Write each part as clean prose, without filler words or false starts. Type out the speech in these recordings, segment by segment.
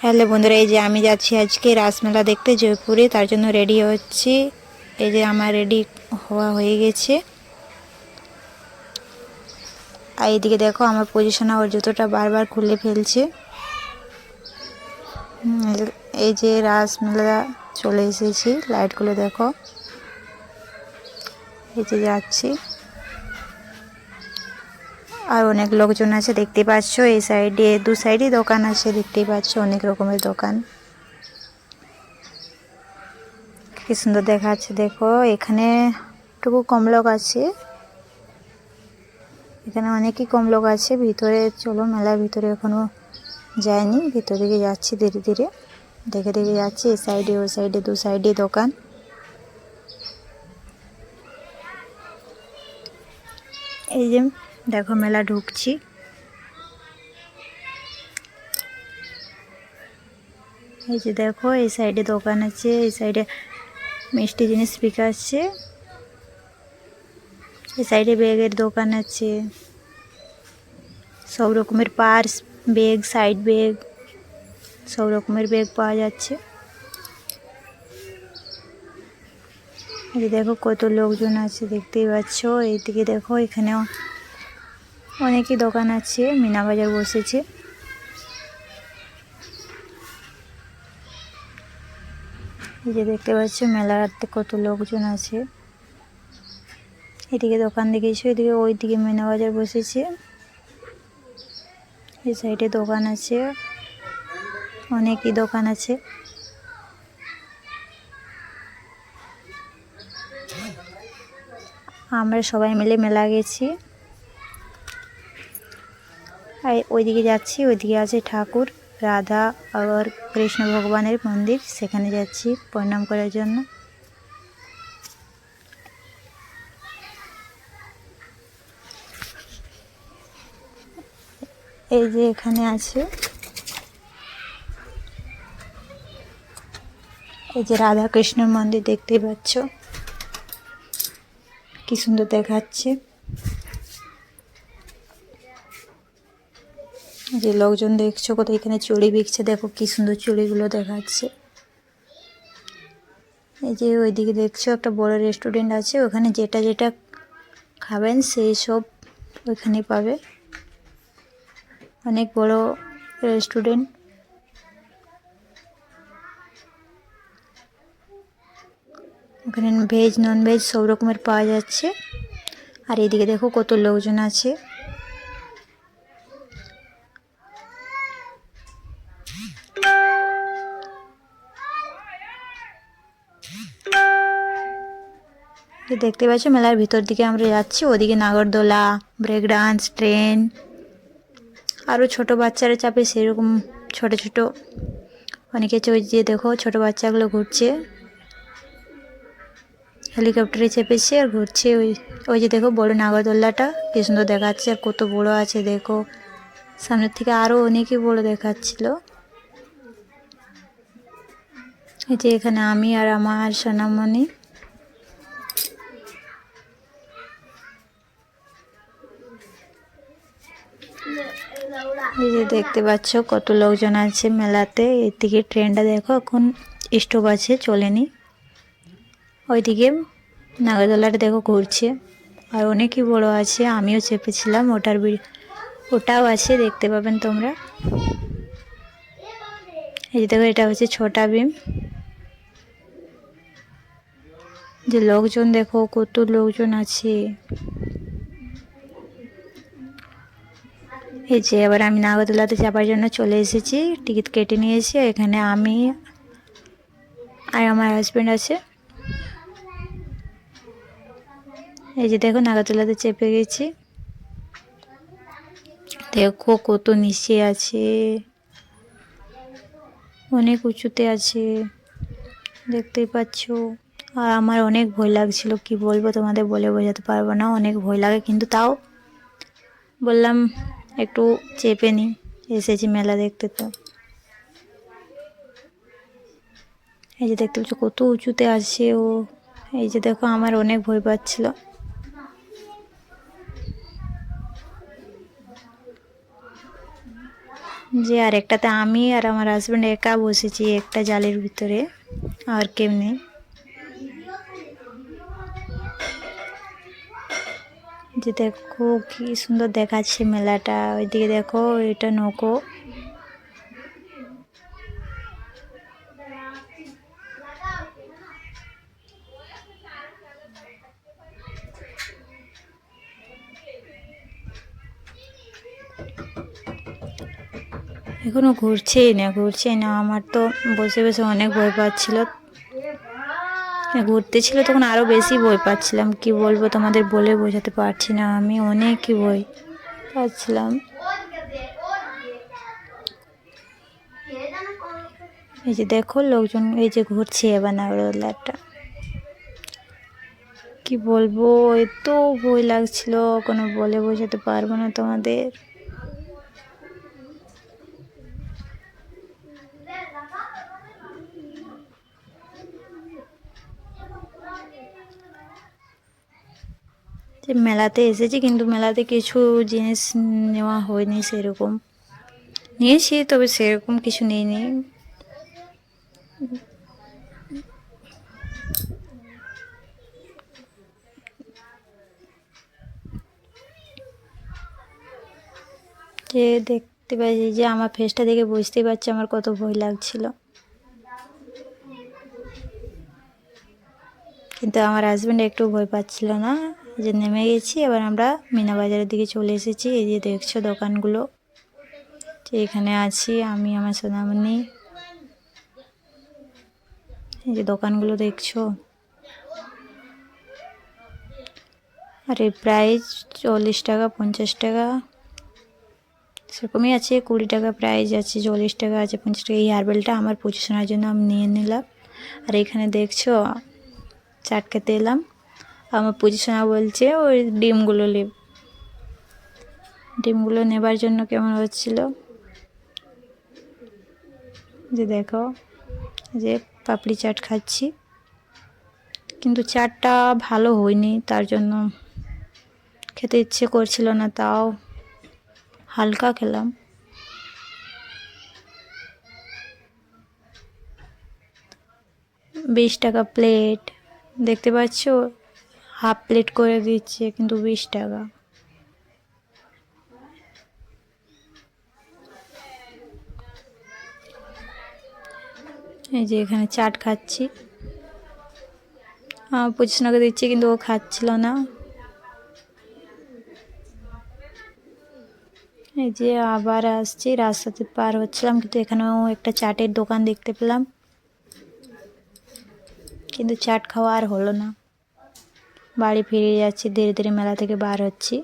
Hello বন্ধুরা, এই যে আমি যাচ্ছি আজকে রাসমেলা দেখতে জয়পুরে, তার জন্য রেডি হচ্ছি। এই যে আমার রেডি হওয়া হয়ে গেছে। আর এইদিকে দেখো আমার পজিশন, ওর জুতোটা বারবার খুলে ফেলছে। এই যে রাসমেলা চলে এসেছি, লাইটগুলো দেখো। এই যে যাচ্ছি, আর অনেক লোকজন আছে দেখতে পাচ্ছ। এই সাইডে দু সাইডে দোকান আছে, দেখতেই পাচ্ছ অনেক রকমের দোকান। কি সুন্দর দেখাচ্ছে দেখো। এখানে টুকু কম লোক আছে, এখানে অনেকই কম লোক আছে। ভিতরে চলো, মেলার ভিতরে এখনো যায়নি, ভিতর দিকে যাচ্ছি ধীরে ধীরে, দেখে দেখে যাচ্ছি। এই সাইডে ওই সাইডে দু সাইডে দোকান। এই যে দেখো মেলা ঢুকছি। এই যে দেখো এই সাইডে দোকান আছে, এই সাইডে মিষ্টি জিনিস বিকাচ্ছে, এই সাইডে ব্যাগের দোকান আছে, সব রকমের পার্স, ব্যাগ, সাইড ব্যাগ, সব রকমের ব্যাগ পাওয়া যাচ্ছে। এই দেখো কত লোকজন আছে দেখতেই পাচ্ছ। এইদিকে দেখো এখানেও অনেকই দোকান আছে, মিনা বাজার বসেছে। এই যে দেখতে পাচ্ছ মেলাতে কত লোকজন আছে। এদিকে দোকান দেখেছো, এদিকে ওইদিকে মিনা বাজার বসেছে। এই সাইডে দোকান আছে, অনেকই দোকান আছে। আমরা সবাই মিলে মেলা গেছি। আর ওইদিকে যাচ্ছি, ওইদিকে আছে ঠাকুর রাধা আর কৃষ্ণ ভগবানের মন্দির, সেখানে যাচ্ছি প্রণাম করার জন্য। এই যে এখানে আছে, এই যে রাধা কৃষ্ণের মন্দির দেখতেই পাচ্ছ, কি সুন্দর দেখাচ্ছে। যে লোকজন দেখছো কত, এখানে চুড়ি বিকছে, দেখো কি সুন্দর চুড়িগুলো দেখাচ্ছে। এই যে ওইদিকে দেখছো একটা বড় রেস্টুরেন্ট আছে, ওখানে যেটা যেটা খাবেন সেই সব ওইখানে পাবে। অনেক বড় রেস্টুরেন্ট। ওখানে ভেজ নন ভেজ সব রকমের পাওয়া যাচ্ছে। আর এদিকে দেখো কত লোকজন আছে। দেখতে পাচ্ছ মেলার ভিতর দিকে আমরা যাচ্ছি, ওদিকে নাগরদোলা, ব্রেক ডান্স, ট্রেন, আরও ছোট বাচ্চারা চাপে সেরকম ছোট ছোট অনেকে যে দেখো ছোট বাচ্চাগুলো ঘুরছে, হেলিকপ্টারে চেপেছে আর ঘুরছে। ওই যে দেখো বড় নাগরদোলাটা কি সুন্দর দেখাচ্ছে, আর কত বড় আছে দেখো। সামনের থেকে আরও অনেকই বড় দেখাচ্ছিল। এই যে এখানে আমি আর আমার সোনামণি। এই যে দেখতে পাচ্ছ কত লোকজন আছে মেলাতে। এদিকে ট্রেনটা দেখো এখন স্টপ আছে, চলেনি। ওইদিকে নাগরদোলাটা দেখো ঘুরছে, আর অনেকই বড় আছে, আমিও চেপেছিলাম। ওটাও আছে, দেখতে পাবেন তোমরা। এই যে দেখো এটা হচ্ছে ছোটা ভীম। যে লোকজন দেখো কত লোকজন আছে। এই যে এবার আমি নাগরদোলাতে চাপার জন্য চলে এসেছি, টিকিট কেটে নিয়েছি। এখানে আমি আর আমার হাজব্যান্ড আছে। এই যে দেখো নাগরদোলাতে চেপে গেছি, দেখো কত নিচে আছে, অনেক উঁচুতে আছে, দেখতেই পাচ্ছ। আর আমার অনেক ভয় লাগছিল, কি বলবো তোমাদের বলে বোঝাতে পারবো না, অনেক ভয় লাগে, কিন্তু তাও বললাম একটু চেপে নি, এসেছি মেলা দেখতে। তো এই যে দেখতে পাচ্ছ কত উঁচুতে আছে ও। এই যে দেখো আমার অনেক ভয় পাচ্ছিল। যে আর একটাতে আমি আর আমার হাজব্যান্ড একা বসেছি একটা জালের ভিতরে, আর কেউ নেই। যে দেখো কি সুন্দর দেখাচ্ছে মেলাটা, ওইদিকে দেখো এটা নৌকো। এখনো ঘুরছেই না, আমার তো বসে বসে অনেক ভয় পাচ্ছিল। ঘুরতে ছিল তখন আরো বেশি ভয় পাচ্ছিলাম, কি বলবো তোমাদের বলে বোঝাতে পারছি না, আমি অনেকই ভয় পাচ্ছিলাম। এই যে দেখো লোকজন এই যে ঘুরছে এবার নাগরদোলাটা, কি বলবো এত ভয় লাগছিল, কোনো বলে বোঝাতে পারবো না তোমাদের। যে মেলাতে এসেছি কিন্তু মেলাতে কিছু জিনিস নেওয়া হয়নি সেরকম, নিয়েছি তবে সেরকম কিছু নিইনি। যে দেখতে পাচ্ছি যে আমার ফেসটা দেখে বুঝতেই পারছি আমার কত ভয় লাগছিল, কিন্তু আমার হাজব্যান্ড একটু ভয় পাচ্ছিল না। যে নেমে গেছি, এবার আমরা মিনা বাজারের দিকে চলে এসেছি। এই যে দেখছো দোকানগুলো, যে এখানে আছি আমি আমার সোনামণি। এই যে দোকানগুলো দেখছো, আর এই প্রাইস 40 টাকা 50 টাকা সেরকমই আছে, 20 টাকা প্রাইস আছে, 40 টাকা আছে, 50 টাকা। এই হেয়ারবেলটা আমার পজিশনের জন্য আমি নিয়ে নিলাম। আর এখানে দেখছো চাট খেতে এলাম, আমার পজিশনা বলছে ওই ডিমগুলো নেবার জন্য কেমন হচ্ছিল। যে দেখো যে পাপড়ি চাট খাচ্ছি, কিন্তু চাটটা ভালো হয়নি, তার জন্য খেতে ইচ্ছে করছিল না, তাও হালকা খেলাম। বিশ টাকা প্লেট, দেখতে পাচ্ছ হাফ প্লেট করে দিচ্ছে কিন্তু 20 টাকা। এই যে এখানে চাট খাচ্ছি, আমার পজিশনকে দিচ্ছি কিন্তু ও খাচ্ছিল না। এই যে আবার আসছি, রাস্তাতে পার হচ্ছিলাম, কিন্তু এখানেও একটা চাটের দোকান দেখতে পেলাম, কিন্তু চাট খাওয়া আর হলো না। বাড়ি ফিরে যাচ্ছি, ধীরে ধীরে মেলা থেকে বার হচ্ছি।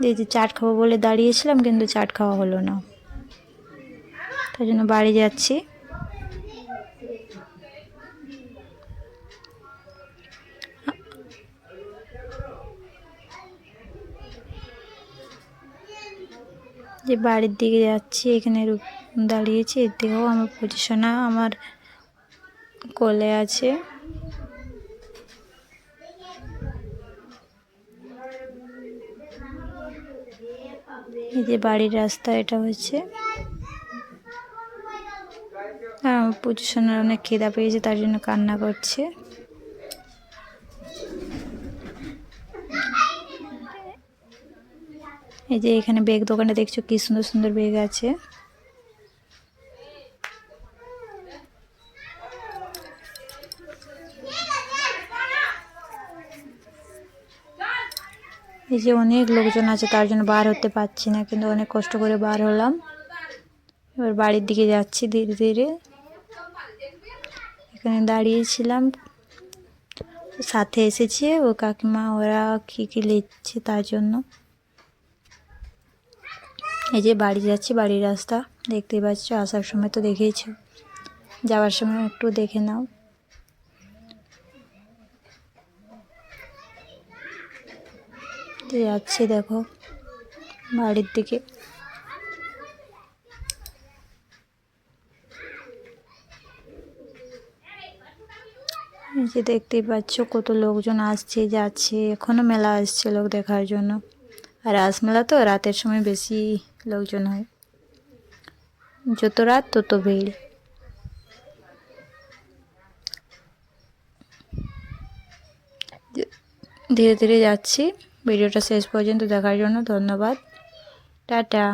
এই যে চাট খাবো বলে দাঁড়িয়েছিলাম, কিন্তু চাট খাওয়া হলো না, তার জন্য বাড়ি যাচ্ছি। যে বাড়ির দিকে যাচ্ছি, এখানে দাঁড়িয়েছি, এর দিকেও আমার পজিশনা আমার কোলে আছে। এই যে বাড়ির রাস্তা, এটা হচ্ছে আমার পজিশনের অনেক খিদা পেয়েছে, তার জন্য কান্না করছে। এই যে এখানে ব্যাগ দোকানে দেখছো কি সুন্দর সুন্দর ব্যাগ আছে। এই যে অনেক লোকজন আছে, তার জন্য বার হতে পারছি না, কিন্তু অনেক কষ্ট করে বার হলাম। এবার বাড়ির দিকে যাচ্ছি ধীরে ধীরে। এখানে দাঁড়িয়েছিলাম, সাথে এসেছে ও কাকিমা, ওরা কী লিখছে তার জন্য। এই যে বাড়ি যাচ্ছি, বাড়ির রাস্তা দেখতেই পাচ্ছ, আসার সময় তো দেখেইছো, যাওয়ার সময় একটু দেখে নাও। যাচ্ছি দেখো বাড়ির দিকে। এই যে দেখতেই পাচ্ছ কত লোকজন আসছে যাচ্ছে, এখনো মেলা আসছে লোক দেখার জন্য। আর রাসমেলা তো রাতের সময় বেশি লোকজন হয়, যত রাত তত ভিড়। ধীরে ধীরে যাচ্ছি। ভিডিওটা শেষ পর্যন্ত দেখার জন্য ধন্যবাদ। টাটা।